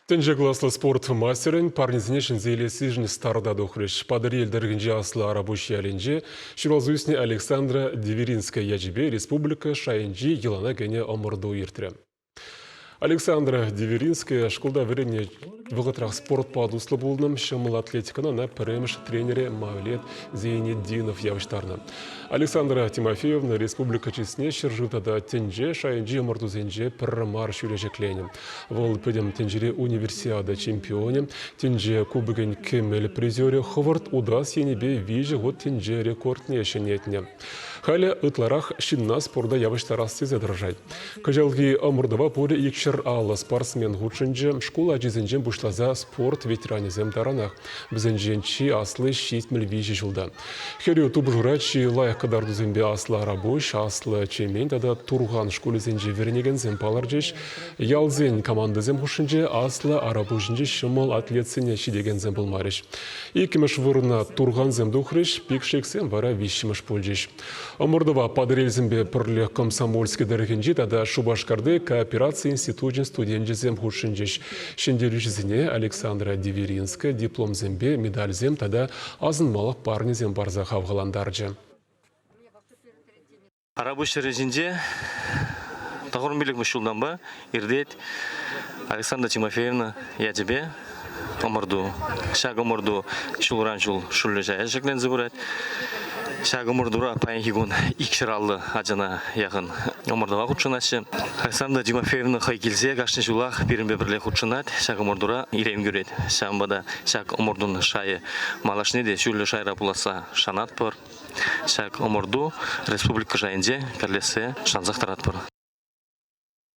Тенже класслы спорт мастерин парнизіне шинзейлесі жіне старда дұқырыш. Падыр елдіргінже аслы арабуши әлінже Ширалзуисне Александра Диверинская яжібе республика шайынжи елана гене омырду ертірі. Александра Диверинская школда верене вғытрах спорт падуслы болдым шымыл атлетикана на премш тренере Мавлет Зейнеддинов явыштарны. Александра Тимофеевна республика чесне шыржытада тенже шайынжи омырду зенже пірмар шүлежеклене. Вол пөдем тенжере универсиада чемпионе, тенже кубыген кемел призере Ховард удас енебе вижі год тенже рекордне шенетне. Халя ытларах шинна спорда явыштарасы задыржай. Кажалги омырдава поле икшер алла спортсмен гучынже школа жезенжен бушлаза спорт ветеранизем таранах. Бізенженчи аслы 6 мил вижі жылда. Херю тубжурачи лайық кадарду зембе аслы арабуш, аслы чемен тада турган школы зенже вернеген земпалар жеш. Ялзен команда зем гучынже аслы арабушынже шымыл атлетсене шидеген зем болмарыш. Икіміш вырына турган зем духрыш, пикшексем вара вишіміш польжеш. Омырдова падырелзімбе пірлі комсомольский дәрігенжі тада Шубашкарды кооперация институтын студентжізем хушынжеш. Шенделюжізіне Александра Диверинская диплом зембе медаль зем тада азынмалық парнезем барза хавғаландаржы. Арабуш режинде тағырын білік мүшілдан ба, ирдет Александра Тимофеевна ядебе омырду, шаг омырду шулыран жул шулы жая жеклен зібірет. Шаг омырдура пайынхигун икширалды ажана яғын омырдыға құтшынашы. Александра Тимофеевна қай келсе қашын жулақ берінбе бірле құтшынат, шаг омырдура ирем көрет. Шамбада шаг омырдың шайы малашне де шулы шайра бұласа шанат пыр. Шаг омырду республика жайынде кәрлесі шанзақтарат пыр.